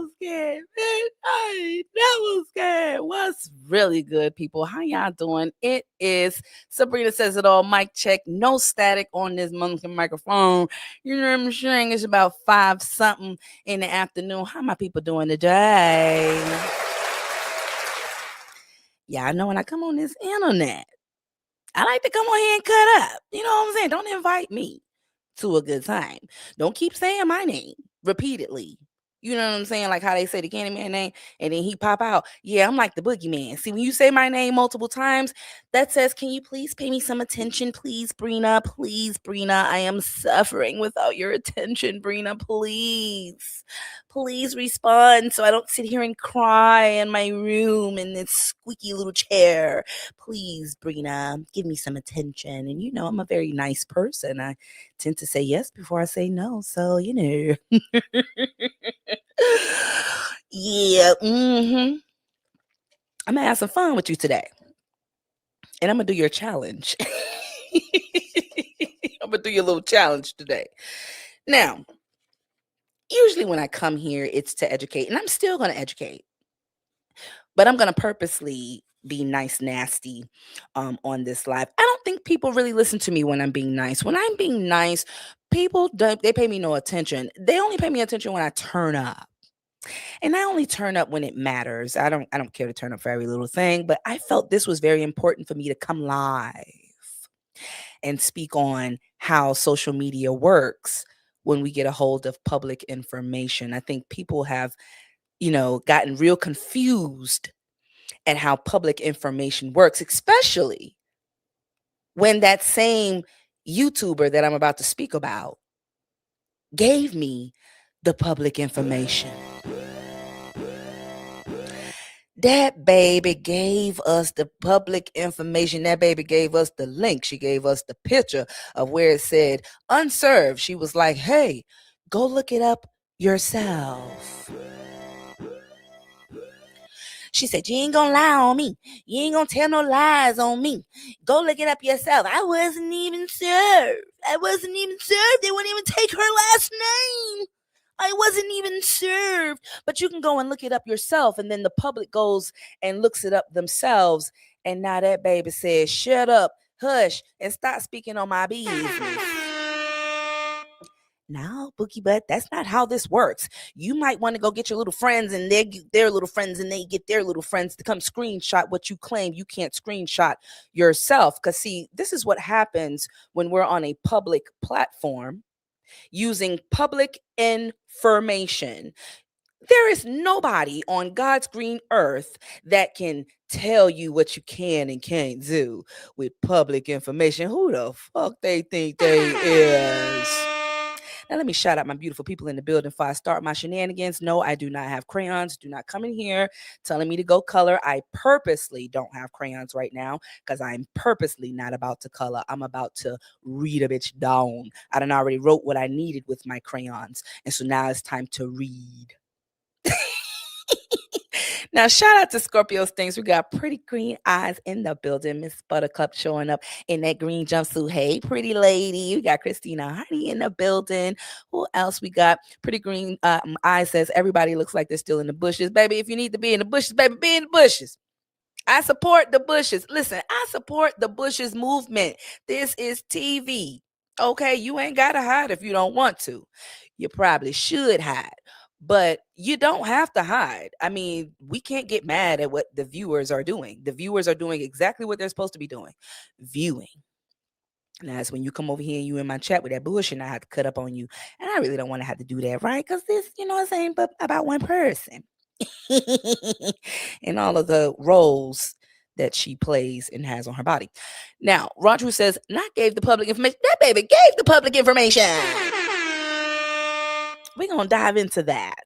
was scared, man. That was scared. What's really good, people? How y'all doing? It is Sabrina Says It All. Mic check. No static on this motherfucking microphone. You know what I'm saying? It's about 5 something in the afternoon. How my people doing today? Yeah, I know when I come on this internet, I like to come on here and cut up. You know what I'm saying? Don't invite me to a good time. Don't keep saying my name repeatedly. You know what I'm saying? Like how they say the Candyman name and then he pop out. Yeah, I'm like the boogeyman. See, when you say my name multiple times, that says, can you please pay me some attention? Please, Brina. Please, Brina. I am suffering without your attention, Brina. Please. Please respond so I don't sit here and cry in my room in this squeaky little chair. Please, Brina, give me some attention. And you know, I'm a very nice person. I tend to say yes before I say no. So, you know. Yeah. I'm gonna have some fun with you today. And I'm gonna do your challenge. I'm gonna do your little challenge today. Now, usually when I come here, it's to educate, and I'm still gonna educate. But I'm gonna purposely be nice nasty on this live. I don't think people really listen to me when I'm being nice. When I'm being nice, people don't, they pay me no attention. They only pay me attention when I turn up. And I only turn up when it matters. I don't care to turn up for every little thing, but I felt this was very important for me to come live and speak on how social media works when we get a hold of public information. I think people have, gotten real confused at how public information works, especially when that same YouTuber that I'm about to speak about gave me the public information. That baby gave us the public information. That baby gave us the link. She gave us the picture of where it said unserved. She was like, hey, go look it up yourself. She said, you ain't gonna lie on me. You ain't gonna tell no lies on me. Go look it up yourself. I wasn't even served. They wouldn't even take her last name. I wasn't even served. But you can go and look it up yourself. And then the public goes and looks it up themselves. And now that baby says, shut up, hush, and stop speaking on my business. No, Bookie Butt, that's not how this works. You might want to go get your little friends and they get their little friends and they get their little friends to come screenshot what you claim you can't screenshot yourself. Because, see, this is what happens when we're on a public platform using public information. There is nobody on God's green earth that can tell you what you can and can't do with public information. Who the fuck they think they is? Now, let me shout out my beautiful people in the building before I start my shenanigans. No, I do not have crayons. Do not come in here telling me to go color. I purposely don't have crayons right now because I'm purposely not about to color. I'm about to read a bitch down. I done already wrote what I needed with my crayons. And so now it's time to read. Now, shout out to Scorpio's things. We got Pretty Green Eyes in the building. Miss Buttercup showing up in that green jumpsuit. Hey, pretty lady. We got Christina Hardy in the building. Who else we got? Pretty Green Eyes says, everybody looks like they're still in the bushes. Baby, if you need to be in the bushes, baby, be in the bushes. I support the bushes. Listen, I support the bushes movement. This is TV. Okay, you ain't got to hide if you don't want to. You probably should hide. But you don't have to hide. I mean, we can't get mad at what the viewers are doing. The viewers are doing exactly what they're supposed to be doing. Viewing. Now, it's when you come over here and you in my chat with that bullshit, and I have to cut up on you. And I really don't want to have to do that, right? Because this, you know what I'm saying, but about one person. And all of the roles that she plays and has on her body. Now, Roger says, not gave the public information. That baby gave the public information. We're going to dive into that.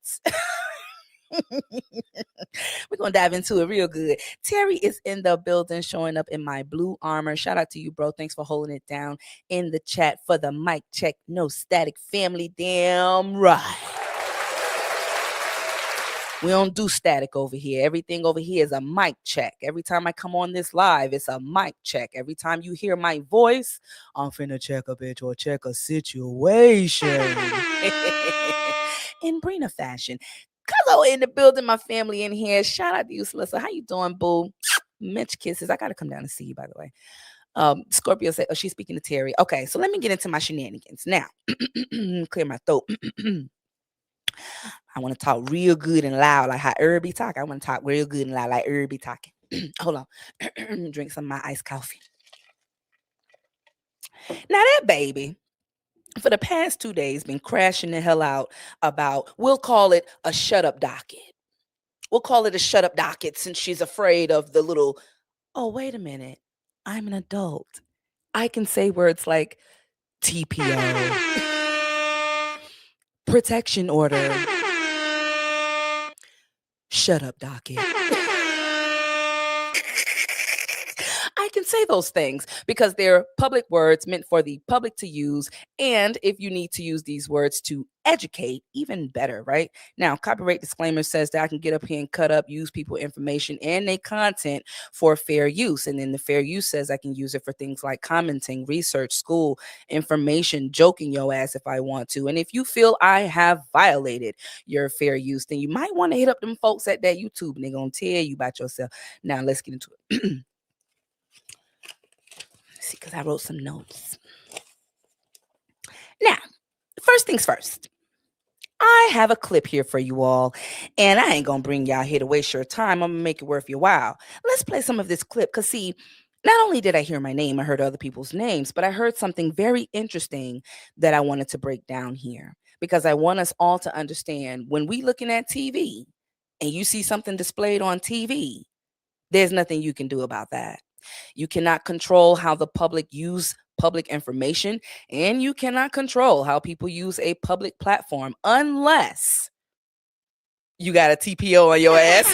We're going to dive into it real good. Terry is in the building showing up in my blue armor. Shout out to you, bro. Thanks for holding it down in the chat for the mic check. No static family. Damn right. We don't do static over here. Everything over here is a mic check. Every time I come on this live, it's a mic check. Every time you hear my voice, I'm finna check a bitch or check a situation. In Brina fashion. Cuzzo in the building, my family in here. Shout out to you, Celissa. How you doing, boo? Mitch kisses. I gotta come down and see you, by the way. Scorpio said, oh, she's speaking to Terry. Okay, so let me get into my shenanigans now. Clear my throat. I want to talk real good and loud, like how Herb be talking. I want to talk real good and loud, like Herb be talking. Hold on. Drink some of my iced coffee. Now that baby, for the past 2 days, been crashing the hell out about, we'll call it a shut up docket. We'll call it a shut up docket since she's afraid of the little, oh, wait a minute. I'm an adult. I can say words like TPO, protection order, shut up docket. I can say those things because they're public words meant for the public to use. And if you need to use these words to educate, even better, right? Now, copyright disclaimer says that I can get up here and cut up, use people information and their content for fair use. And then the fair use says I can use it for things like commenting, research, school, information, joking your ass if I want to. And if you feel I have violated your fair use, then you might want to hit up them folks at that YouTube and they're going to tell you about yourself. Now, let's get into it. See, because I wrote some notes. Now, first things first. I have a clip here for you all, and I ain't gonna bring y'all here to waste your time. I'm gonna make it worth your while. Let's play some of this clip, because see, not only did I hear my name, I heard other people's names, but I heard something very interesting that I wanted to break down here, because I want us all to understand when we looking at TV and you see something displayed on TV, there's nothing you can do about that. You cannot control how the public use public information, and you cannot control how people use a public platform unless you got a TPO on your ass.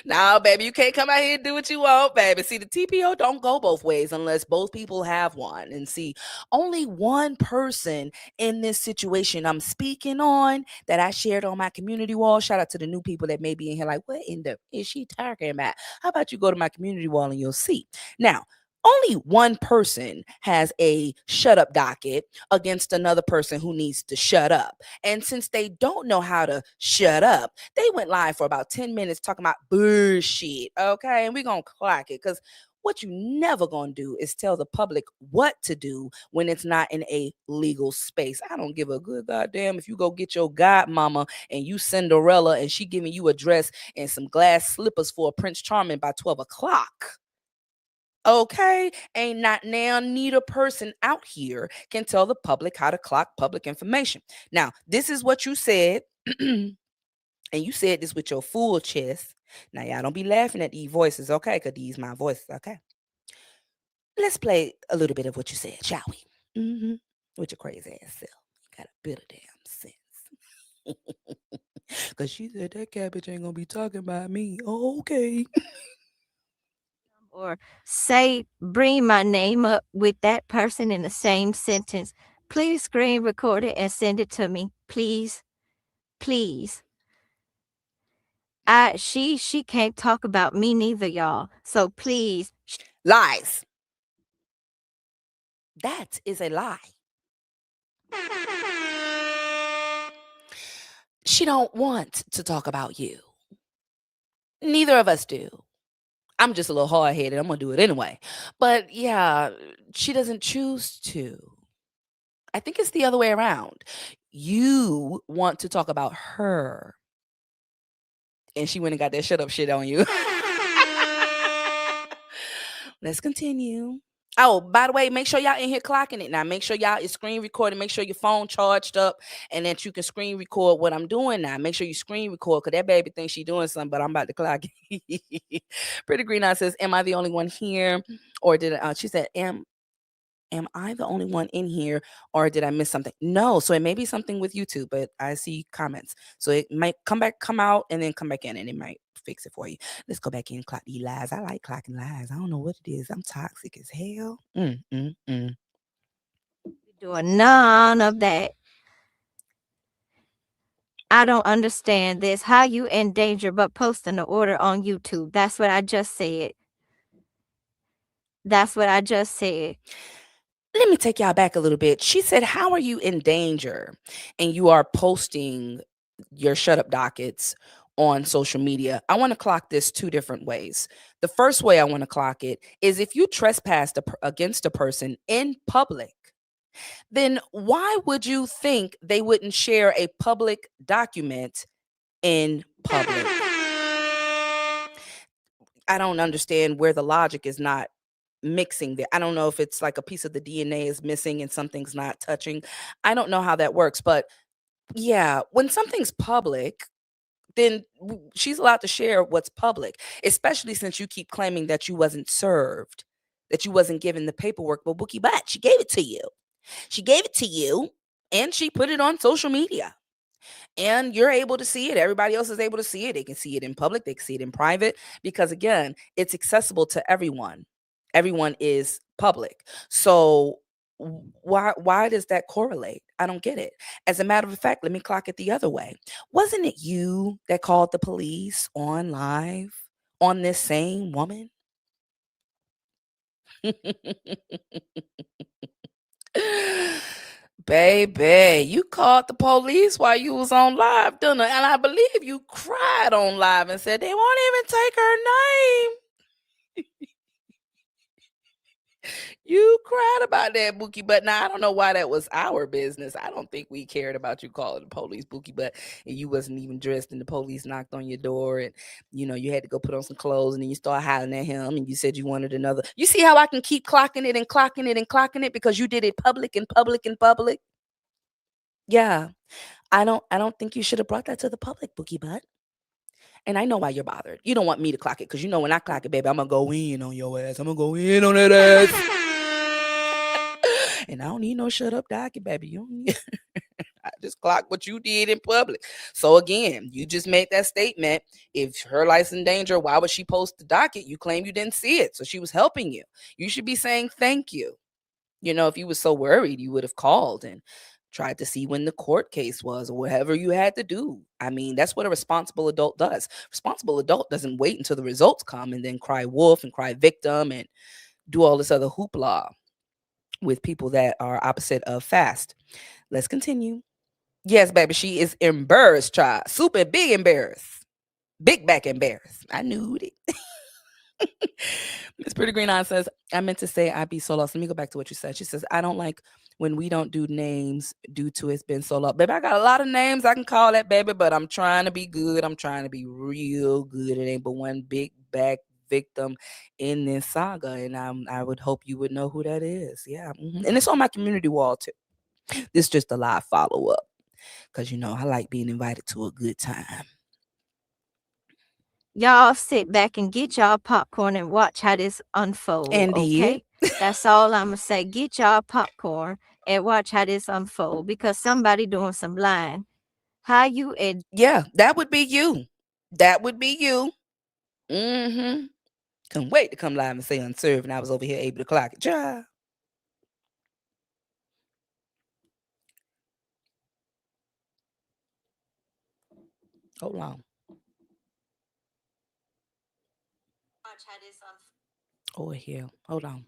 Nah, baby, you can't come out here and do what you want, baby. See, the TPO don't go both ways unless both people have one. And see, only one person in this situation I'm speaking on that I shared on my community wall. Shout out to the new people that may be in here like, what in the is she talking about? How about you go to my community wall and you'll see. Now, only one person has a shut up docket against another person who needs to shut up. And since they don't know how to shut up, they went live for about 10 minutes talking about bullshit. Okay. And we're going to clock it because what you never going to do is tell the public what to do when it's not in a legal space. I don't give a good goddamn if you go get your godmama and you Cinderella and she giving you a dress and some glass slippers for a Prince Charming by 12 o'clock. Okay, ain't not now neither person out here can tell the public how to clock public information. Now, this is what you said, and you said this with your full chest. Now, y'all don't be laughing at these voices, okay? Because these my voices, okay? Let's play a little bit of what you said, shall we? With your crazy ass self. You got a bit of damn sense. Because she said that cabbage ain't going to be talking about me. Okay. Or say, bring my name up with that person in the same sentence. Please screen record it and send it to me. Please. Please. She can't talk about me neither, y'all. So please. Lies. That is a lie. She don't want to talk about you. Neither of us do. I'm just a little hard headed. I'm gonna do it anyway. But yeah, she doesn't choose to. I think it's the other way around. You want to talk about her, and she went and got that shut up shit on you. Let's continue. Oh, by the way, make sure y'all in here clocking it now. Make sure y'all is screen recording. Make sure your phone charged up and that you can screen record what I'm doing now. Make sure you screen record because that baby thinks she doing something, but I'm about to clock it. Pretty Green Eye says, am I the only one here? Or did she said, am I the only one in here or did I miss something? No. So it may be something with YouTube, but I see comments. So it might come out and then come back in and it might fix it for you. Let's go back in and clock these lies. I like clocking lies. I don't know what it is. I'm toxic as hell. Doing none of that. I don't understand this. How you in danger but posting the order on YouTube? That's what I just said. That's what I just said. Let me take y'all back a little bit. She said, "How are you in danger?" And you are posting your shut up dockets on social media. I want to clock this two different ways. The first way I want to clock it is if you trespassed against a person in public, then why would you think they wouldn't share a public document in public? I don't understand where the logic is not mixing there. I don't know if it's like a piece of the DNA is missing and something's not touching. I don't know how that works, but yeah, when something's public, then she's allowed to share what's public, especially since you keep claiming that you wasn't served, that you wasn't given the paperwork. But Bookie Bat, she gave it to you. She gave it to you and she put it on social media. And you're able to see it. Everybody else is able to see it. They can see it in public, they can see it in private because again, it's accessible to everyone. Everyone is public. So why does that correlate? I don't get it. As a matter of fact, let me clock it the other way. Wasn't it you that called the police on live on this same woman? Baby, you called the police while you was on live dinner, and I believe you cried on live and said they won't even take her name. You cried about that, Bookie. But now I don't know why that was our business. I don't think we cared about you calling the police, Bookie. But and you wasn't even dressed, and the police knocked on your door, and you had to go put on some clothes, and then you start hollering at him, and you said you wanted another. You see how I can keep clocking it and clocking it and clocking it because you did it public and public and public. Yeah, I don't think you should have brought that to the public, Bookie Butt. And I know why you're bothered. You don't want me to clock it because you know when I clock it, baby, I'm gonna go in on your ass. I'm gonna go in on that ass. And I don't need no shut up docket, baby. You don't need I just clock what you did in public. So again, you just made that statement. If her life's in danger, why would she post the docket? You claim you didn't see it. So she was helping you. You should be saying thank you. If you were so worried, you would have called and tried to see when the court case was or whatever you had to do. I mean, that's what a responsible adult does. Responsible adult doesn't wait until the results come and then cry wolf and cry victim and do all this other hoopla with people that are opposite of fast. Let's continue. Yes, baby, she is embarrassed, child. Super big embarrassed. Big back embarrassed. I knew it. Miss Pretty Green Eye says, I meant to say I'd be so lost. Let me go back to what you said. She says, I don't like when we don't do names due to it's been so long. Baby, I got a lot of names I can call that baby, but I'm trying to be good. I'm trying to be real good. It ain't but one big back victim in this saga. And I would hope you would know who that is. Yeah. And it's on my community wall too. This is just a live follow up. Because I like being invited to a good time. Y'all sit back and get y'all popcorn and watch how this unfold, Indeed. okay? That's all I'm gonna say. Get y'all popcorn and watch how this unfold because somebody doing some lying. How you Yeah, that would be you. That would be you. Mm-hmm. Couldn't wait to come live and say unserved, and I was over here able to clock it. Ja. Hold on. Oh, here. Hold on.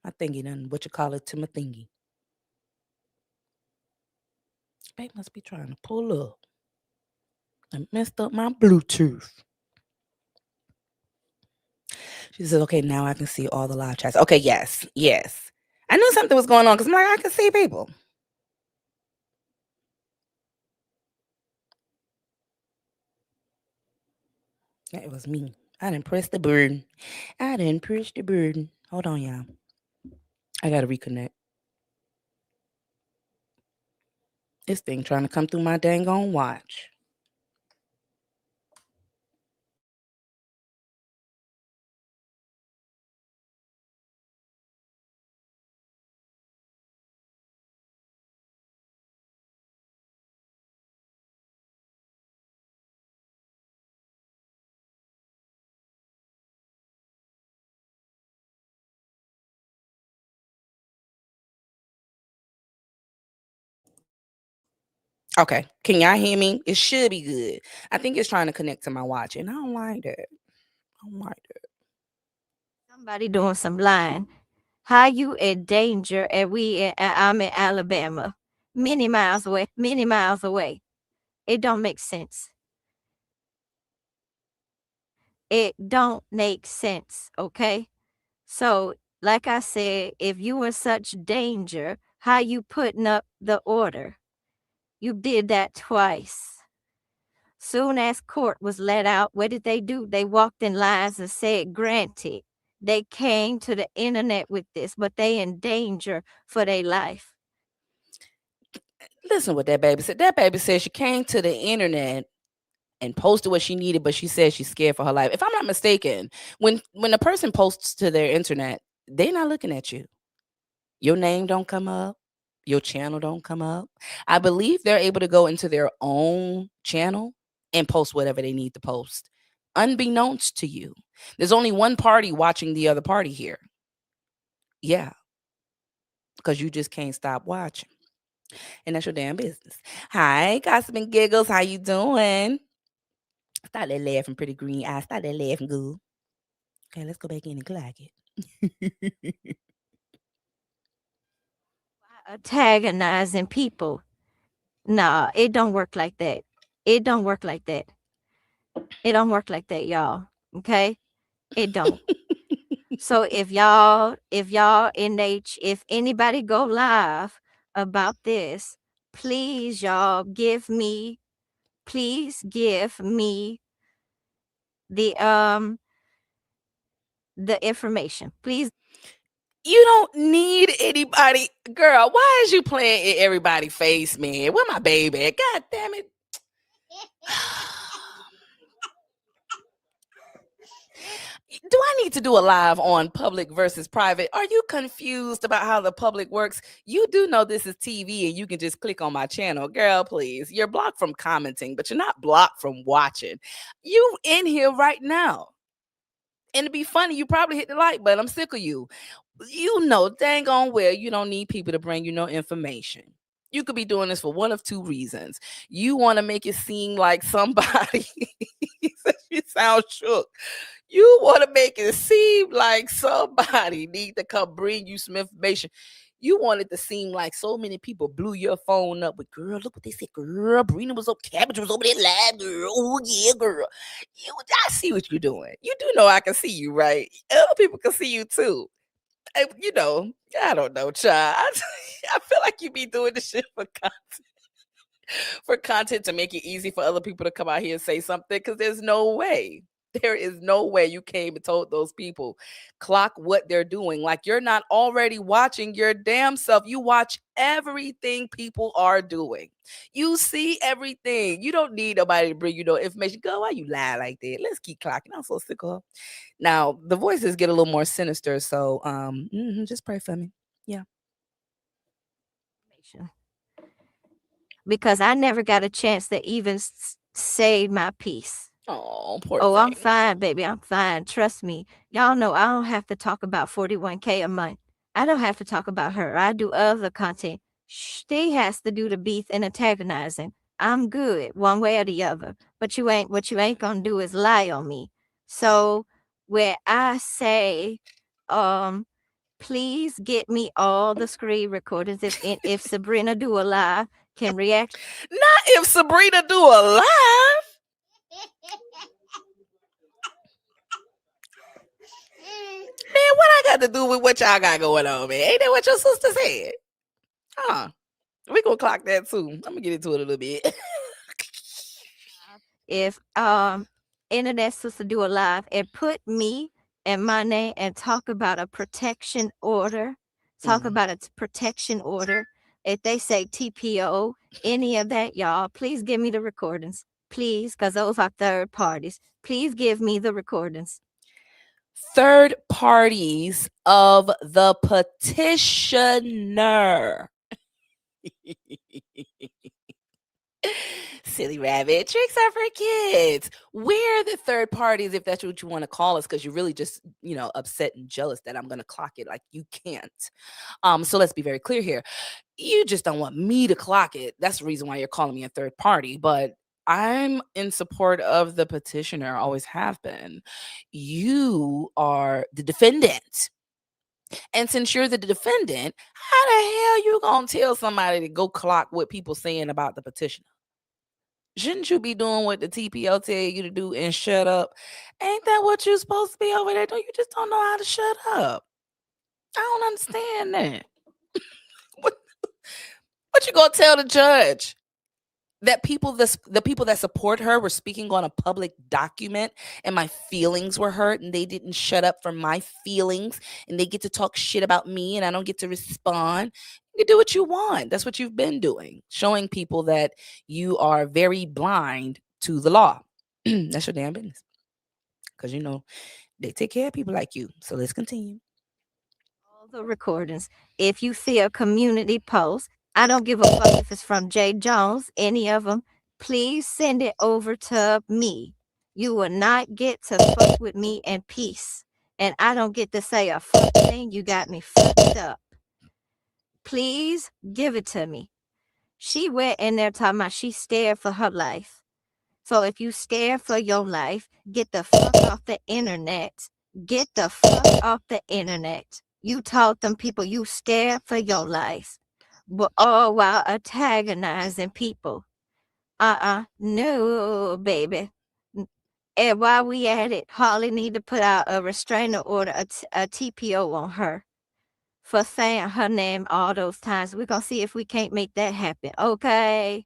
My thingy done, what you call it, to my thingy. Babe must be trying to pull up. I messed up my Bluetooth. She says, okay, now I can see all the live chats. Okay, yes, yes. I knew something was going on because I'm like, I can see people. Yeah, it was me. I didn't press the button. I didn't push the button. Hold on, y'all. I gotta reconnect. This thing trying to come through my dang on watch. Okay. Can y'all hear me? It should be good. I think it's trying to connect to my watch, and I don't like that. I don't like that. somebody doing some lying? how you in danger and I'm in Alabama, many miles away. It don't make sense. It don't make sense, okay? So, like I said, if you were such danger, how you putting up the order? You did that twice. Soon as court was let out, what did they do? They walked in lines and said, granted. They came to the internet with this, but they in danger for their life. Listen what that baby said. That baby said she came to the internet and posted what she needed, but she said she's scared for her life. If I'm not mistaken, when a person posts to their internet, they're not looking at you. Your name don't come up. Your channel don't come up. I believe they're able to go into their own channel and post whatever they need to post, unbeknownst to you. There's only one party watching the other party here. Yeah, because you just can't stop watching. And that's your damn business. Hi, Gossip and Giggles. How you doing? Start that laughing, pretty green eyes. Start that laughing good. Okay, let's go back in and clock it. Antagonizing people. Nah, it don't work like that. It don't work like that. It don't work like that, y'all. Okay? It don't. So if anybody go live about this, please y'all please give me the the information. Please. You don't need anybody. Girl, why is you playing in everybody's face, man? Where my baby at? God damn it. Do I need to do a live on public versus private? Are you confused about how the public works? You do know this is TV and you can just click on my channel. Girl, please. You're blocked from commenting, but you're not blocked from watching. You in here right now. And to be funny, you probably hit the like button. I'm sick of you. You know dang on well you don't need people to bring you no information. You could be doing this for one of two reasons. You want to make it seem like somebody you sound shook. You want to make it seem like somebody need to come bring you some information. You want it to seem like so many people blew your phone up with, girl, look what they said, girl, Brina was up, Cabbage was over there live, girl. Oh yeah, girl. I see what you're doing. You do know I can see you, right? Other people can see you too. You know, I don't know, child. I feel like you be doing this shit for content to make it easy for other people to come out here and say something. Because there's no way. There is no way you came and told those people clock what they're doing. Like you're not already watching your damn self. You watch everything people are doing. You see everything. You don't need nobody to bring you no information. Girl, why you lie like that? Let's keep clocking. I'm so sick of her. Now the voices get a little more sinister, so just pray for me. Yeah. Because I never got a chance to even say my piece. Oh, poor Oh, I'm thing. fine, baby. I'm fine. Trust me. Y'all know I don't have to talk about 41K a month. I don't have to talk about her. I do other content. She has to do the beef and antagonizing. I'm good one way or the other. But what you ain't gonna do is lie on me. So where I say, please get me all the screen recordings if Sabrina do a live can react. Not if Sabrina do a live. Man, what I got to do with what y'all got going on, man? Ain't that what your sister said? Huh. We gonna clock that too. I'm gonna get into it a little bit. If internet sister do a live and put me and my name and talk about a protection order, about a protection order. If they say TPO, any of that, y'all, please give me the recordings. Please, because those are third parties. Please give me the recordings. Third parties of the petitioner. Silly rabbit. Tricks are for kids. We're the third parties, if that's what you want to call us, because you're really just, upset and jealous that I'm going to clock it like you can't. So let's be very clear here. You just don't want me to clock it. That's the reason why you're calling me a third party. But I'm in support of the petitioner, always have been. You are the defendant. And since you're the defendant, how the hell you gonna tell somebody to go clock what people saying about the petitioner? Shouldn't you be doing what the TPO tell you to do and shut up? Ain't that what you supposed to be over there doing? You just don't know how to shut up. I don't understand that. What, what you gonna tell the judge? That the people that support her were speaking on a public document and my feelings were hurt and they didn't shut up for my feelings and they get to talk shit about me and I don't get to respond. You do what you want. That's what you've been doing, showing people that you are very blind to the law. That's your damn business. Because they take care of people like you. So let's continue. All the recordings. If you see a community post, I don't give a fuck if it's from Jay Jones, any of them, please send it over to me. You will not get to fuck with me in peace. And I don't get to say a fuck thing. You got me fucked up. Please give it to me. She went in there talking about she scared for her life. So if you scared for your life, get the fuck off the internet. Get the fuck off the internet. You told them people you scared for your life. But all while antagonizing people. No, baby. And while we at it, Holly need to put out a restraining order, a TPO on her for saying her name all those times. We're going to see if we can't make that happen, okay?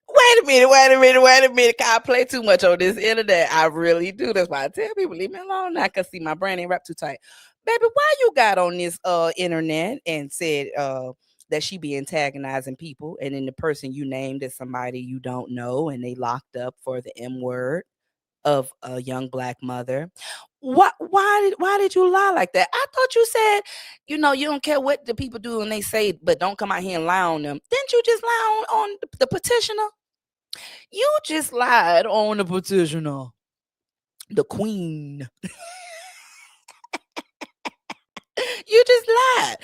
Wait a minute. I play too much on this internet. I really do. That's why I tell people, leave me alone. Now I can see my brain ain't wrapped too tight. Baby, why you got on this internet and said that she be antagonizing people and then the person you named is somebody you don't know and they locked up for the M word of a young black mother? Why did you lie like that? I thought you said, you don't care what the people do and they say, but don't come out here and lie on them. Didn't you just lie on the petitioner? You just lied on the petitioner, the queen. You just lied.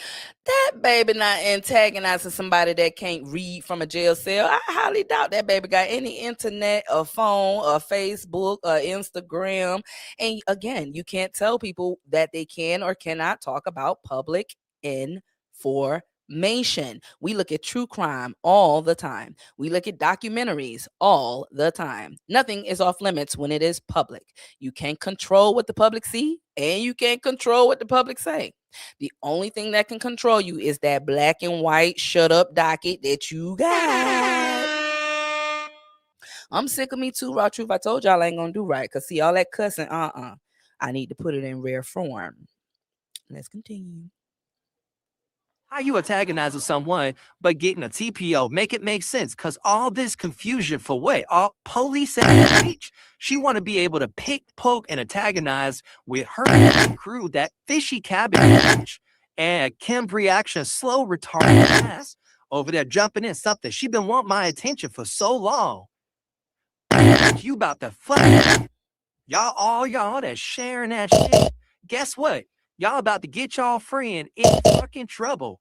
That baby not antagonizing somebody that can't read from a jail cell. I highly doubt that baby got any internet or phone or Facebook or Instagram. And again, you can't tell people that they can or cannot talk about public information. We look at true crime all the time. We look at documentaries all the time. Nothing is off limits when it is public. You can't control what the public see and you can't control what the public say. The only thing that can control you is that black and white shut up docket that you got. I'm sick of me too, raw truth. I told y'all I ain't gonna do right. Cause see all that cussing, I need to put it in rare form. Let's continue. How you antagonizing someone but getting a TPO? Make it make sense, cause all this confusion for what? All police and speech. She want to be able to pick, poke, and antagonize with her crew that fishy cabbage and Kim's reaction slow retarded ass over there jumping in something. She been wanting my attention for so long. You about to fuck y'all that's sharing that shit. Guess what? Y'all about to get y'all friend in fucking trouble.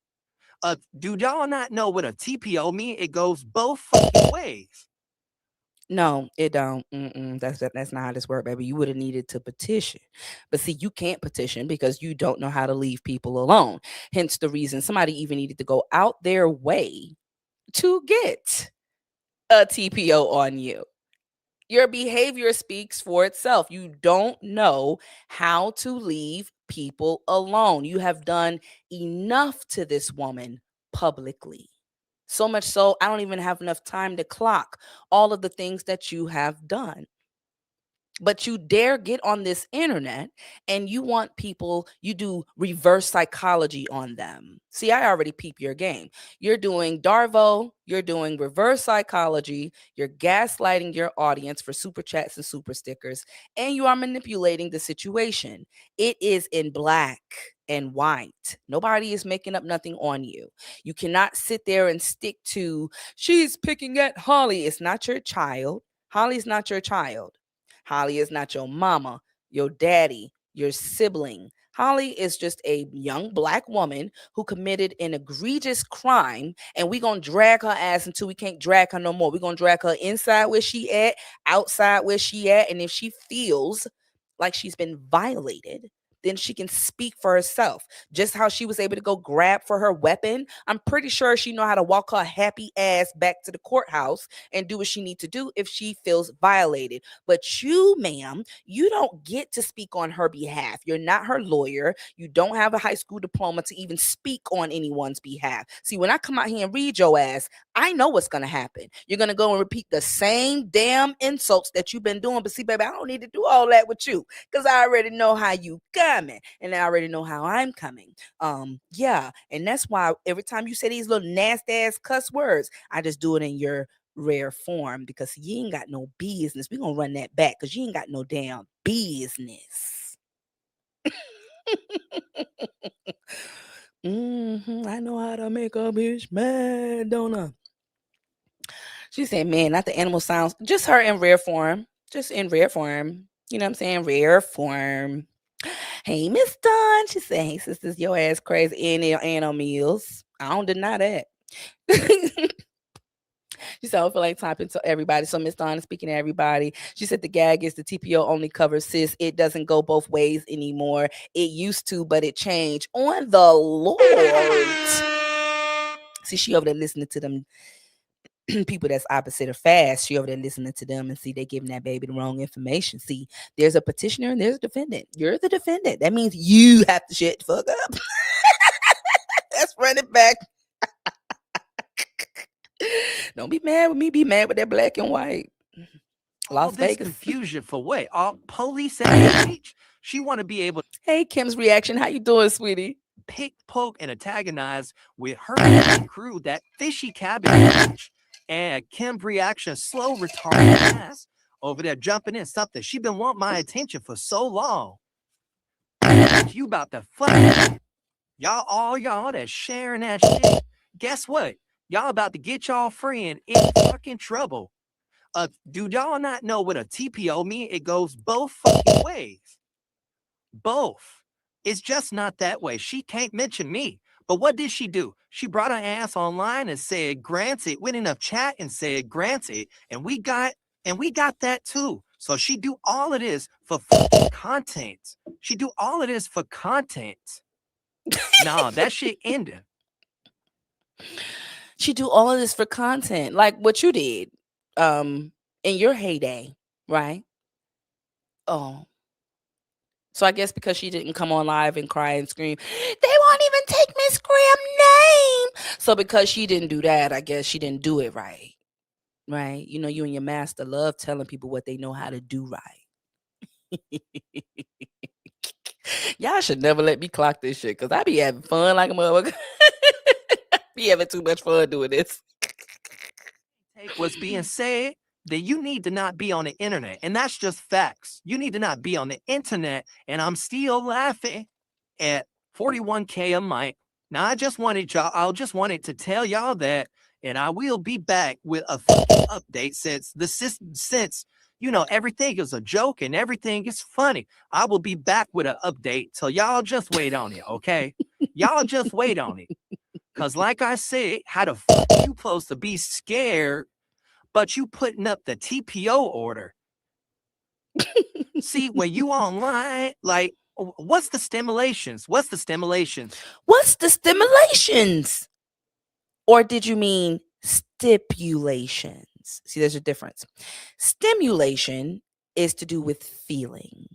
Do y'all not know what a TPO mean? It goes both fucking ways. No, it don't. That's not how this works, baby. You would have needed to petition, but see, you can't petition because you don't know how to leave people alone. Hence the reason somebody even needed to go out their way to get a TPO on you. Your behavior speaks for itself. You don't know how to leave people alone. You have done enough to this woman publicly. So much so, I don't even have enough time to clock all of the things that you have done. But you dare get on this internet and you want people, you do reverse psychology on them. See, I already peep your game. You're doing Darvo, you're doing reverse psychology, you're gaslighting your audience for super chats and super stickers, and you are manipulating the situation. It is in black and white. Nobody is making up nothing on you. You cannot sit there and stick to, she's picking at Holly. It's not your child. Holly's not your child. Holly is not your mama, your daddy, your sibling. Holly is just a young black woman who committed an egregious crime, and we're going to drag her ass until we can't drag her no more. We're going to drag her inside where she at, outside where she at, and if she feels like she's been violated, then she can speak for herself. Just how she was able to go grab for her weapon, I'm pretty sure she know how to walk her happy ass back to the courthouse and do what she need to do if she feels violated. But you, ma'am, you don't get to speak on her behalf. You're not her lawyer. You don't have a high school diploma to even speak on anyone's behalf. See, when I come out here and read your ass, I know what's going to happen. You're going to go and repeat the same damn insults that you've been doing. But see, baby, I don't need to do all that with you because I already know how you coming and I already know how I'm coming. Yeah. And that's why every time you say these little nasty ass cuss words, I just do it in your rare form because you ain't got no business. We're going to run that back because you ain't got no damn business. I know how to make a bitch mad, don't I? She said, man, not the animal sounds, just her in rare form. Just in rare form. You know what I'm saying? Rare form. Hey, Miss Dawn. She said, hey, sisters, your ass crazy in animal meals. I don't deny that. She said, I don't feel like typing to everybody. So Miss Dawn is speaking to everybody. She said the gag is the TPO only covers sis. It doesn't go both ways anymore. It used to, but it changed. On the Lord. See, she over there listening to them people that's opposite of fast. She over there listening to them and see they giving that baby the wrong information. See, there's a petitioner and there's a defendant. You're the defendant. That means you have to shut the fuck up. Let's run it back. Don't be mad with me. Be mad with that black and white. All Las this Vegas. confusion for what? All police at age. She want to be able to Hey, Kim's reaction. How you doing, sweetie? pick, poke, and antagonize with her crew that fishy cabbage. And Kim's reaction, slow, retarded ass over there jumping in something. She been wanting my attention for so long. You about to fuck y'all, all y'all that's sharing that shit. Guess what? Y'all about to get y'all friend in fucking trouble. Do y'all not know what a TPO mean? It goes both fucking ways. Both. It's just not that way. She can't mention me. But what did she do? She brought her ass online and said, granted, went in a chat and said, granted, and we got that too. So she do all of this for fucking content. She do all of this for content. Nah, that shit ended. She do all of this for content, like what you did, in your heyday, right? Oh, so I guess because she didn't come on live and cry and scream, they won't even take Miss Graham's name. So because she didn't do that, I guess she didn't do it right. Right? You know, you and your master love telling people what they know how to do right. Y'all should never let me clock this shit because I be having fun like a motherfucker. Be having too much fun doing this. Take what's being said, then you need to not be on the internet. And that's just facts. You need to not be on the internet. And I'm still laughing at 41K a month. Now I just wanted to tell y'all that, and I will be back with a update since the system, since everything is a joke and everything is funny. I will be back with an update. So y'all just wait on it, okay? Y'all just wait on it. Cause like I said, how the fuck you supposed to be scared, but you putting up the TPO order? See, when you online, like, what's the stimulations? What's the stimulations? What's the stimulations? Or did you mean stipulations? See, there's a difference. Stimulation is to do with feeling.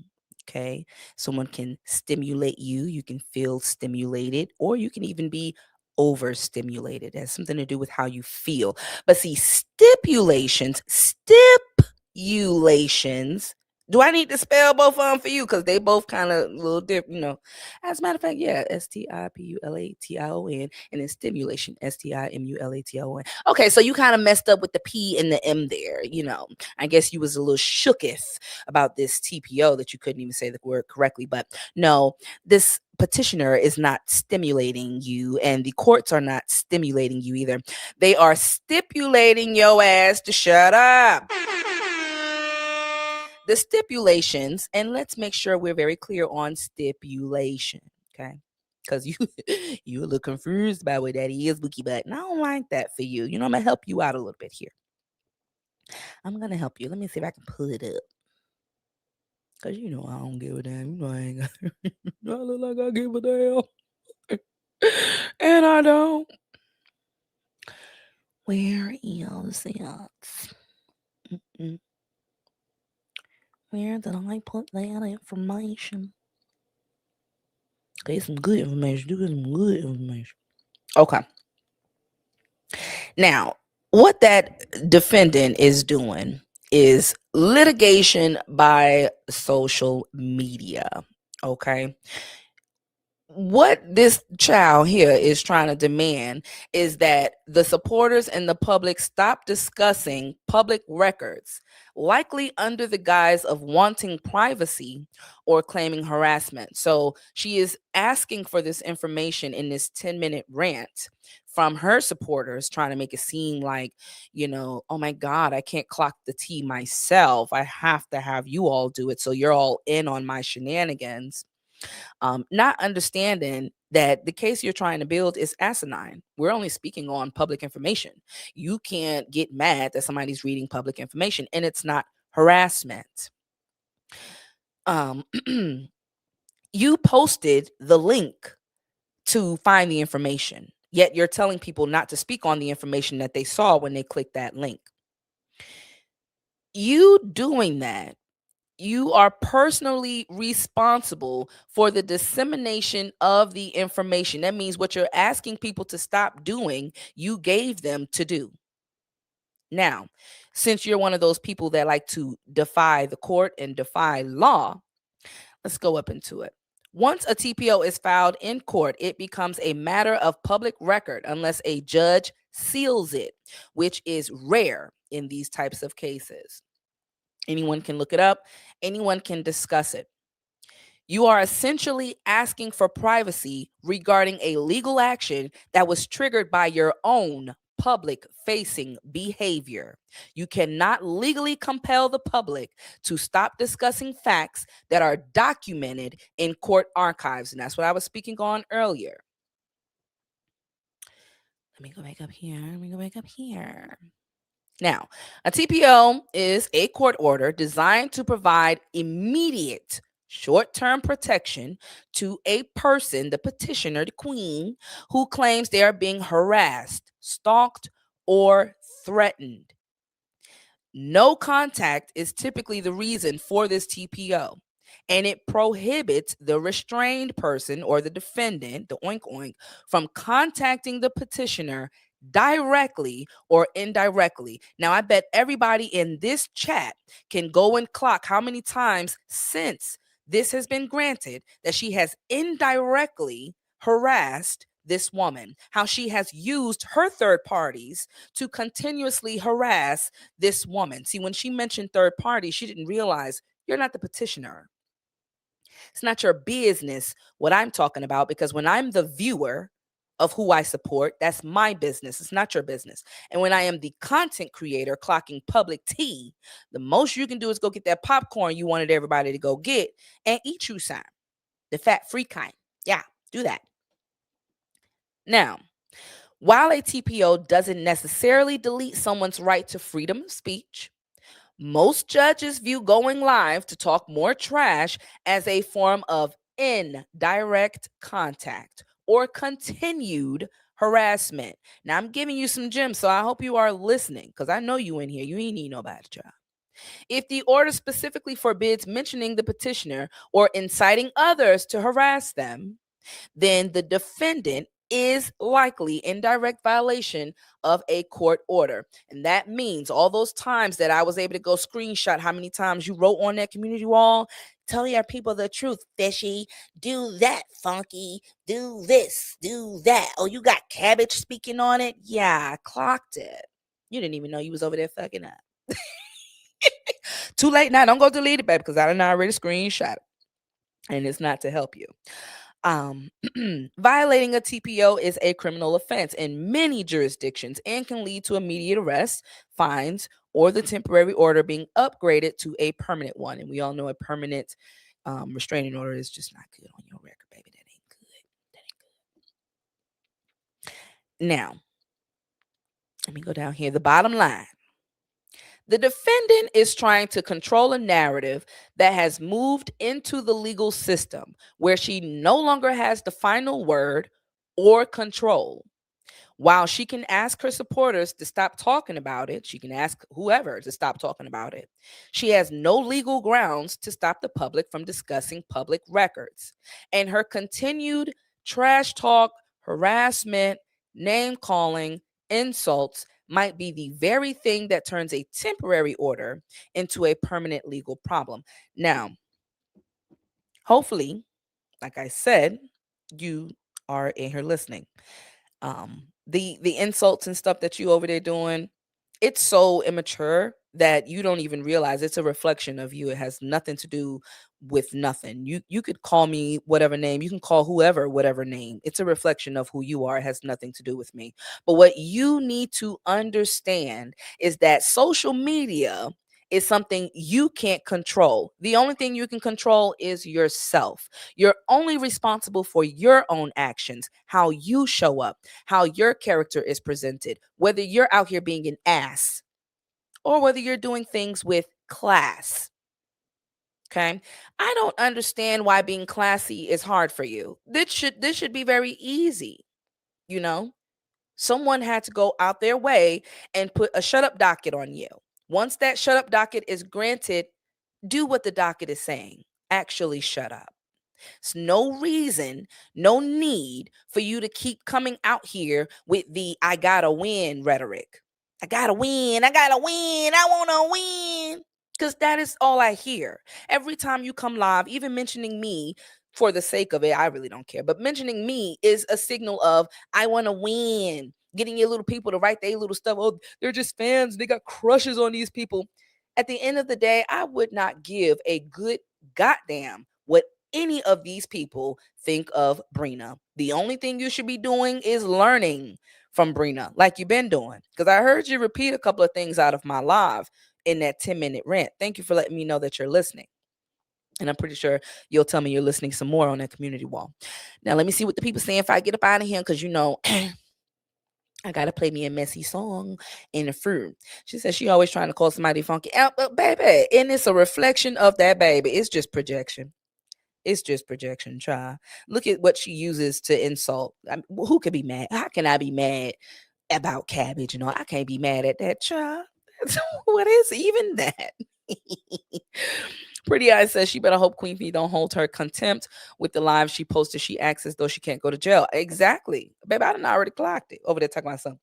Okay. Someone can stimulate you. You can feel stimulated, or you can even be overstimulated. It has something to do with how you feel. But see, stipulations. Do I need to spell both of them for you? Because they both kind of a little different. As a matter of fact, yeah, STIPULATION, and then stimulation, STIMULATION. Okay, so you kind of messed up with the P and the M there. I guess you was a little shooketh about this TPO that you couldn't even say the word correctly. But no, this petitioner is not stimulating you, and the courts are not stimulating you either. They are stipulating your ass to shut up. The stipulations, and let's make sure we're very clear on stipulation, okay? Because you a little confused about what that is, Bookie, but I don't like that for you. I'm gonna help you out a little bit here. I'm gonna help you. Let me see if I can pull it up. Cause you know I don't give a damn. You know I ain't got. I look like I give a damn, and I don't. Where is it? Mm, Where did I put that information? Okay, some good information. Do some good information. Okay. Now, what that defendant is doing is litigation by social media. Okay. What this child here is trying to demand is that the supporters and the public stop discussing public records, likely under the guise of wanting privacy or claiming harassment. So she is asking for this information in this 10-minute rant from her supporters, trying to make it seem like, oh my God, I can't clock the tea myself. I have to have you all do it. So you're all in on my shenanigans, not understanding that the case you're trying to build is asinine. We're only speaking on public information. You can't get mad that somebody's reading public information, and it's not harassment. Um, you posted the link to find the information, yet you're telling people not to speak on the information that they saw when they clicked that link. You doing that, you are personally responsible for the dissemination of the information. That means what you're asking people to stop doing, you gave them to do. Now, since you're one of those people that like to defy the court and defy law, let's go up into it. Once a TPO is filed in court, it becomes a matter of public record unless a judge seals it, which is rare in these types of cases. Anyone can look it up, anyone can discuss it. You are essentially asking for privacy regarding a legal action that was triggered by your own public facing behavior. You cannot legally compel the public to stop discussing facts that are documented in court archives. And that's what I was speaking on earlier. Let me go back up here. Now, a TPO is a court order designed to provide immediate short term protection to a person, the petitioner, the queen, who claims they are being harassed, stalked, or threatened. No contact is typically the reason for this TPO, and it prohibits the restrained person or the defendant, the oink oink, from contacting the petitioner directly or indirectly. Now, I bet everybody in this chat can go and clock how many times since this has been granted that she has indirectly harassed this woman, how she has used her third parties to continuously harass this woman. See, when she mentioned third party, she didn't realize you're not the petitioner. It's not your business what I'm talking about, because when I'm the viewer of who I support, that's my business. It's not your business. And when I am the content creator clocking public tea, the most you can do is go get that popcorn you wanted everybody to go get and eat you some. The fat free kind. Yeah, do that. Now, while a TPO doesn't necessarily delete someone's right to freedom of speech, most judges view going live to talk more trash as a form of indirect contact or continued harassment. Now, I'm giving you some gems, so I hope you are listening, because I know you in here. You ain't need nobody, child. If the order specifically forbids mentioning the petitioner or inciting others to harass them, then the defendant is likely in direct violation of a court order. And that means all those times that I was able to go screenshot how many times you wrote on that community wall, tell your people the truth, fishy, do that, funky, do this, do that. Oh, you got cabbage speaking on it? Yeah, I clocked it. You didn't even know you was over there fucking up. Too late now. Don't go delete it, baby, because I done already screenshot it. And it's not to help you. Um, Violating a TPO is a criminal offense in many jurisdictions and can lead to immediate arrest, fines, or the temporary order being upgraded to a permanent one. And we all know a permanent restraining order is just not good on your record, baby. That ain't good. That ain't good. Now, let me go down here. The bottom line. The defendant is trying to control a narrative that has moved into the legal system where she no longer has the final word or control. While she can ask her supporters to stop talking about it, she can ask whoever to stop talking about it. She has no legal grounds to stop the public from discussing public records. And her continued trash talk, harassment, name calling, insults might be the very thing that turns a temporary order into a permanent legal problem. Now, hopefully, like I said, you are in here listening. The insults and stuff that you over there doing, it's so immature that you don't even realize it's a reflection of you. It has nothing to do with nothing. You could call me whatever name, you can call whoever whatever name. It's a reflection of who you are. It has nothing to do with me. But what you need to understand is that social media is something you can't control. The only thing you can control is yourself. You're only responsible for your own actions, how you show up, how your character is presented, whether you're out here being an ass or whether you're doing things with class. Okay. I don't understand why being classy is hard for you. This should be very easy, you know? Someone had to go out their way and put a shut up docket on you. Once that shut up docket is granted, do what the docket is saying. Actually shut up. It's no reason, no need for you to keep coming out here with the I gotta win rhetoric. I gotta win. I gotta win. I wanna win. Because that is all I hear. Every time you come live, even mentioning me for the sake of it, I really don't care. But mentioning me is a signal of I wanna win. Getting your little people to write their little stuff. Oh, they're just fans. They got crushes on these people. At the end of the day, I would not give a good goddamn what any of these people think of Brina. The only thing you should be doing is learning from Brina, like you've been doing. Because I heard you repeat a couple of things out of my live in that 10-minute rant. Thank you for letting me know that you're listening. And I'm pretty sure you'll tell me you're listening some more on that community wall. Now, let me see what the people saying if I get up out of here, because I gotta play me a messy song in the fruit. She says she always trying to call somebody funky out, but baby, and it's a reflection of that baby. It's just projection. It's just projection, try. Look at what she uses to insult. Who could be mad? How can I be mad about cabbage and all? I can't be mad at that, child. What is even that? Pretty Eyes says she better hope Queen Bee don't hold her contempt with the live she posted. She acts as though she can't go to jail. Exactly. Baby, I done already clocked it. Over there talking about something.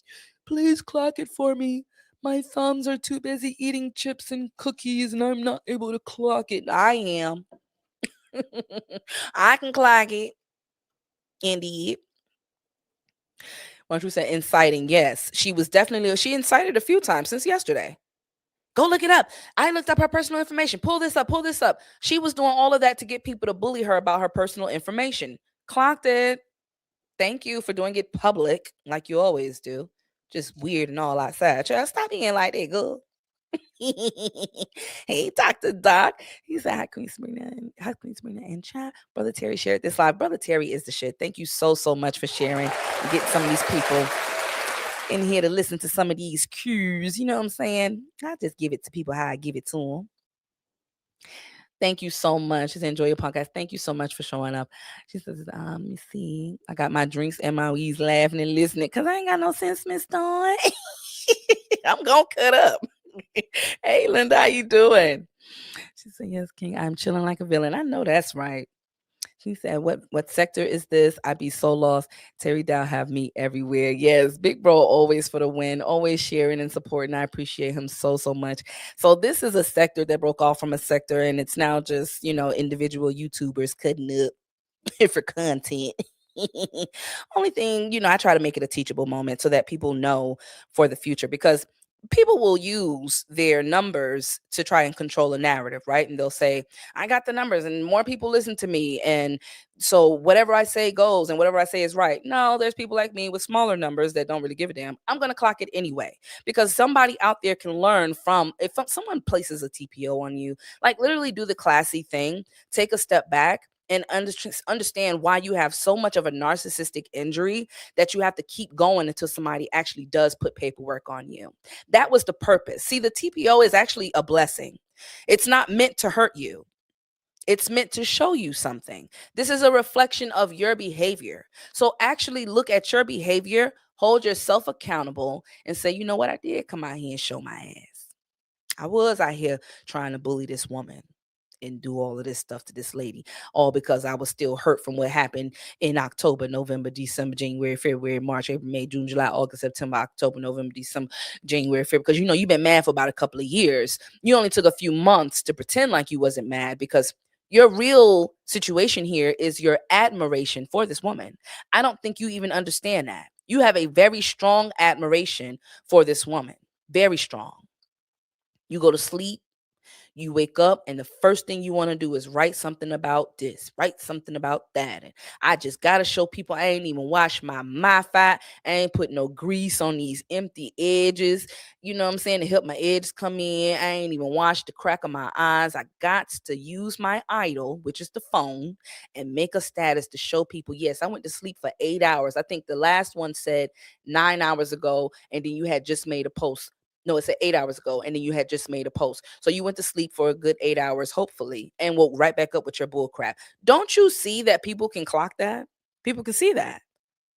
Please clock it for me. My thumbs are too busy eating chips and cookies and I'm not able to clock it. I am. I can clock it. Indeed. Once we said inciting, yes. She incited a few times since yesterday. Go look it up. I looked up her personal information. Pull this up, pull this up. She was doing all of that to get people to bully her about her personal information. Clocked it. Thank you for doing it public like you always do. Just weird and all outside. Child, stop being like that, girl. Hey, Dr. Doc. He said, Hi, Queen Sabrina. Hi, Queen Sabrina and chat. Brother Terry shared this live. Brother Terry is the shit. Thank you so, so much for sharing and get some of these people in here to listen to some of these cues. You know what I'm saying? I just give it to people how I give it to them. Thank you so much. Just enjoy your podcast. Thank you so much for showing up. She says, let me see. I got my drinks and my weeds laughing and listening because I ain't got no sense, Miss Dawn. I'm going to cut up. Hey, Linda, how you doing? She said, yes, King, I'm chilling like a villain. I know that's right. She said, what sector is this? I'd be so lost. Terry Dow have me everywhere. Yes, big bro always for the win, always sharing and supporting. I appreciate him so, so much. So this is a sector that broke off from a sector, and it's now just, individual YouTubers cutting up for content. Only thing, I try to make it a teachable moment so that people know for the future, because people will use their numbers to try and control a narrative, right? And they'll say, I got the numbers and more people listen to me. And so whatever I say goes and whatever I say is right. No, there's people like me with smaller numbers that don't really give a damn. I'm going to clock it anyway, because somebody out there can learn from, if someone places a TPO on you, like literally do the classy thing, take a step back and understand why you have so much of a narcissistic injury that you have to keep going until somebody actually does put paperwork on you. That was the purpose. See, the TPO is actually a blessing. It's not meant to hurt you. It's meant to show you something. This is a reflection of your behavior. So actually look at your behavior, hold yourself accountable, and say, you know what? I did come out here and show my ass. I was out here trying to bully this woman and do all of this stuff to this lady, all because I was still hurt from what happened in October, November, December, January, February, March, April, May, June, July, August, September, October, November, December, January, February. Because you've been mad for about a couple of years. You only took a few months to pretend like you wasn't mad because your real situation here is your admiration for this woman. I don't think you even understand that. You have a very strong admiration for this woman. Very strong. You go to sleep, you wake up, and the first thing you want to do is write something about this, write something about that. And I just got to show people I ain't even washed my mouth out. I ain't put no grease on these empty edges. You know what I'm saying? To help my edges come in. I ain't even washed the crack of my eyes. I got to use my idol, which is the phone, and make a status to show people, yes, I went to sleep for 8 hours. I think the last one said 9 hours ago, and then you had just made a post. No, it said 8 hours ago, and then you had just made a post. So you went to sleep for a good 8 hours, hopefully, and woke right back up with your bull crap. Don't you see that people can clock that? People can see that.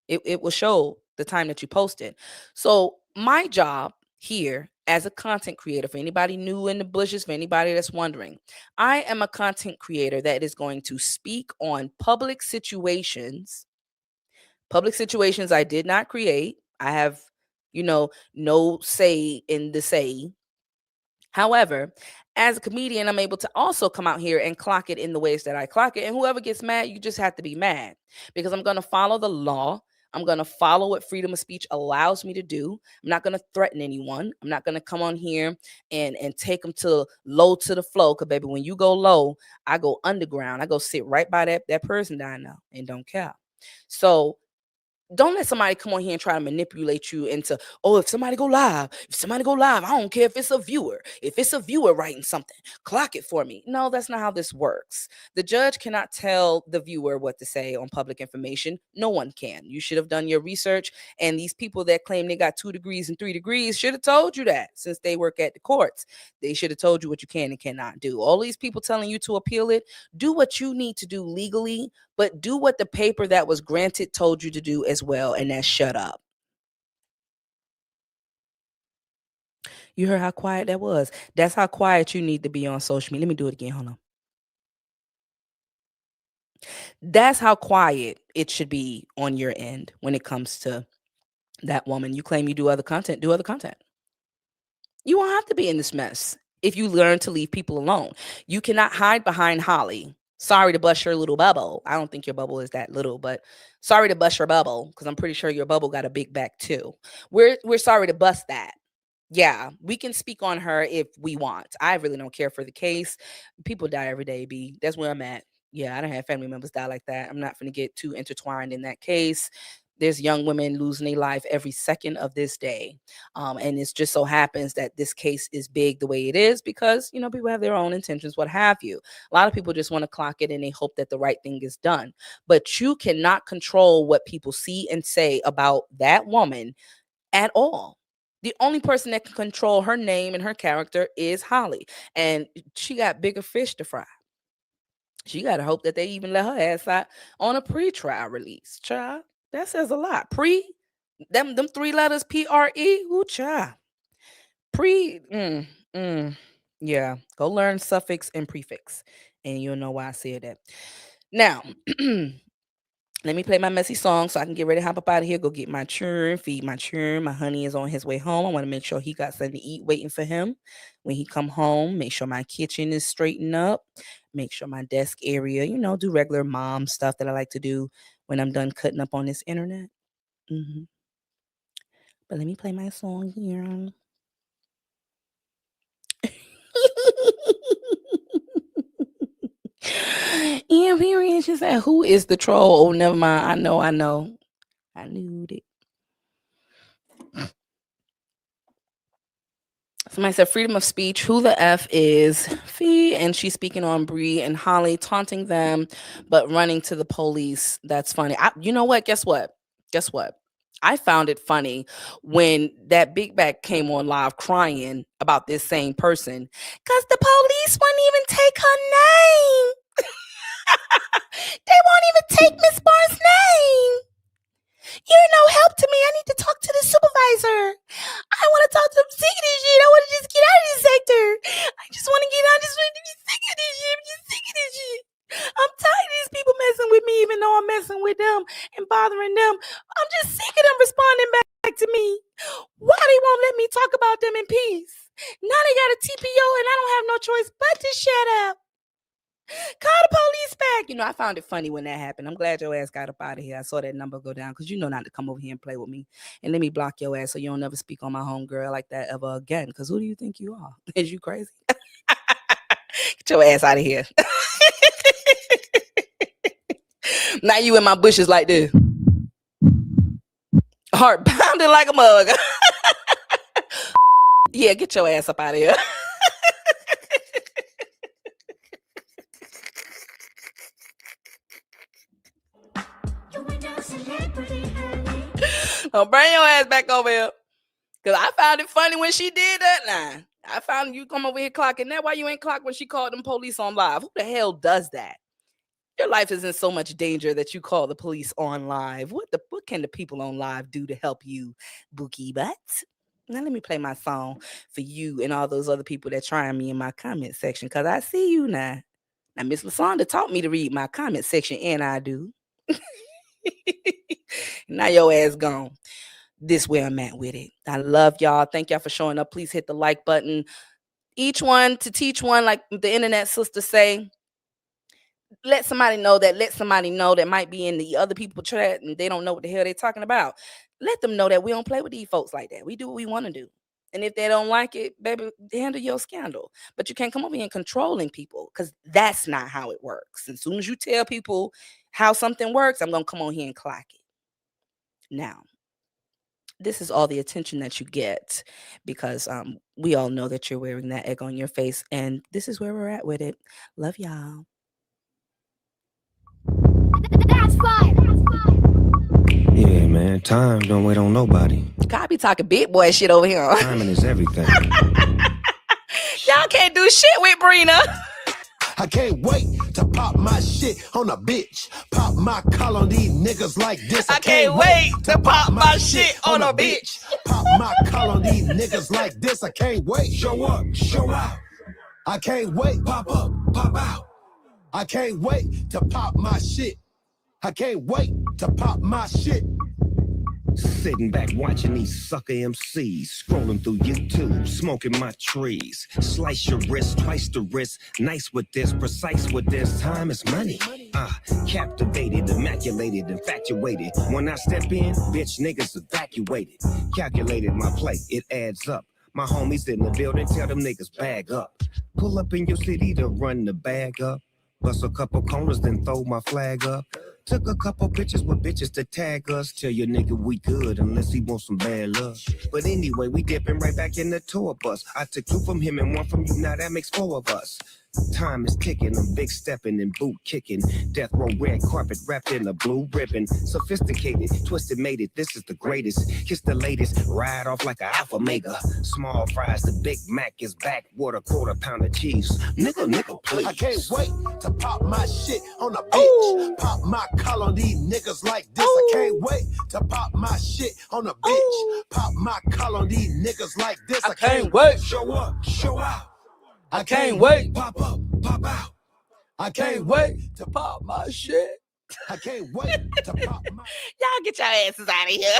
It will show the time that you posted. So my job here as a content creator, for anybody new in the bushes, for anybody that's wondering, I am a content creator that is going to speak on public situations I did not create. I have, no say in the say. However, as a comedian, I'm able to also come out here and clock it in the ways that I clock it. And whoever gets mad, you just have to be mad because I'm going to follow the law. I'm going to follow what freedom of speech allows me to do. I'm not going to threaten anyone. I'm not going to come on here and take them to low to the flow. Because, baby, when you go low, I go underground. I go sit right by that person that I know and don't care. So don't let somebody come on here and try to manipulate you into, oh, if somebody go live, I don't care if it's a viewer. If it's a viewer writing something, clock it for me. No, that's not how this works. The judge cannot tell the viewer what to say on public information. No one can. You should have done your research. And these people that claim they got 2 degrees and 3 degrees should have told you that since they work at the courts. They should have told you what you can and cannot do. All these people telling you to appeal it, do what you need to do legally, but do what the paper that was granted told you to do as well, and that's shut up. You heard how quiet that was. That's how quiet you need to be on social media. Let me do it again. Hold on. That's how quiet it should be on your end when it comes to that woman. You claim you do other content, do other content. You won't have to be in this mess if you learn to leave people alone. You cannot hide behind Holly. Sorry to bust your little bubble. I don't think your bubble is that little, but sorry to bust your bubble because I'm pretty sure your bubble got a big back too. We're sorry to bust that. Yeah, we can speak on her if we want. I really don't care for the case. People die every day, B. That's where I'm at. Yeah, I don't have family members die like that. I'm not going to get too intertwined in that case. There's young women losing their life every second of this day. And it just so happens that this case is big the way it is because, people have their own intentions, what have you. A lot of people just want to clock it and they hope that the right thing is done. But you cannot control what people see and say about that woman at all. The only person that can control her name and her character is Holly. And she got bigger fish to fry. She got to hope that they even let her ass out on a pre-trial release. Child, that says a lot. Them 3 letters, PRE, ooh, child. Pre, yeah. Go learn suffix and prefix. And you'll know why I said that. Now, let me play my messy song so I can get ready to hop up out of here, go get my churn, feed my churn. My honey is on his way home. I want to make sure he got something to eat waiting for him when he come home. Make sure my kitchen is straightened up. Make sure my desk area, do regular mom stuff that I like to do when I'm done cutting up on this internet. But let me play my song here. Yeah, period. She said, "Who is the troll?" Oh, never mind. I know. I knew it. Somebody said freedom of speech. Who the F is Fee? And she's speaking on Bree and Holly, taunting them, but running to the police. That's funny. You know what? Guess what? Guess what? I found it funny when that big back came on live crying about this same person because the police won't even take her name. They won't even take Miss Barnes' name. You're no help to me. I need to talk to the supervisor. I want to talk to him. Sick of this shit. I want to just get out of this sector. I just want to get out. I just want to be sick of this shit. I'm just sick of this shit. I'm tired of these people messing with me, even though I'm messing with them and bothering them. I'm just sick of them responding back to me. Why they won't let me talk about them in peace? Now they got a TPO and I don't have no choice but to shut up. Call the police back. You know, I found it funny when that happened. I'm glad your ass got up out of here. I saw that number go down because you know not to come over here and play with me. And let me block your ass so you don't never speak on my homegirl like that ever again. Because who do you think you are? Is you crazy? Get your ass out of here. Now you in my bushes like this. Heart pounding like a mug. Yeah, get your ass up out of here. Don't bring your ass back over here. Because I found it funny when she did that line. I found you come over here clocking that. Why you ain't clock when she called them police on live? Who the hell does that? Your life is in so much danger that you call the police on live. What can the people on live do to help you, Bookie Butt? Now let me play my song for you and all those other people that trying me in my comment section. Because I see you now. Now, Miss LaSonda taught me to read my comment section, and I do. Now your ass gone. This where I'm at with it. I love y'all. Thank y'all for showing up. Please hit the like button. Each one to teach one, like the internet sisters say. Let somebody know that might be in the other people chat and they don't know what the hell they're talking about. Let them know that we don't play with these folks like that. We do what we want to do. And if they don't like it, baby, handle your scandal. But you can't come over here and controlling people because that's not how it works. As soon as you tell people how something works, I'm going to come on here and clock it. Now, this is all the attention that you get because we all know that you're wearing that egg on your face. And this is where we're at with it. Love y'all. That's fire. Yeah, man. Time don't wait on nobody. God be talking big boy shit over here. Timing is everything. Y'all can't do shit with Brina. I can't wait to pop my shit on a bitch. Pop my collar on these niggas like this. I can't wait to pop my shit on a bitch. Pop my collar on these niggas like this. I can't wait. Show up, show out. I can't wait. Pop up, pop out. I can't wait to pop my shit. I can't wait to pop my shit. Sitting back watching these sucker MCs, scrolling through YouTube, smoking my trees. Slice your wrist, twice the wrist. Nice with this, precise with this. Time is money. Captivated, immaculated, infatuated. When I step in, bitch niggas evacuated. Calculated my plate, it adds up. My homies in the building, tell them niggas bag up. Pull up in your city to run the bag up. Bust a couple corners, then throw my flag up. Took a couple pictures with bitches to tag us. Tell your nigga we good unless he wants some bad luck. But anyway, we dipping right back in the tour bus. I took 2 from him and 1 from you, now that makes 4 of us. Time is ticking, I'm big stepping and boot kicking. Death row red carpet wrapped in a blue ribbon. Sophisticated, twisted made it, this is the greatest. Kiss the latest, ride off like an alpha mega. Small fries, the Big Mac is back. Water, quarter pound of cheese. Nigga, please. I can't wait to pop my shit on a bitch. Ooh. Pop my collar on these niggas like this. Ooh. I can't wait to pop my shit on a bitch. Ooh. Pop my collar on these niggas like this. I can't wait. Show up, show out. I can't wait. Pop up, pop out. I can't wait to pop my shit. I can't wait to pop my. Y'all get your asses out of here.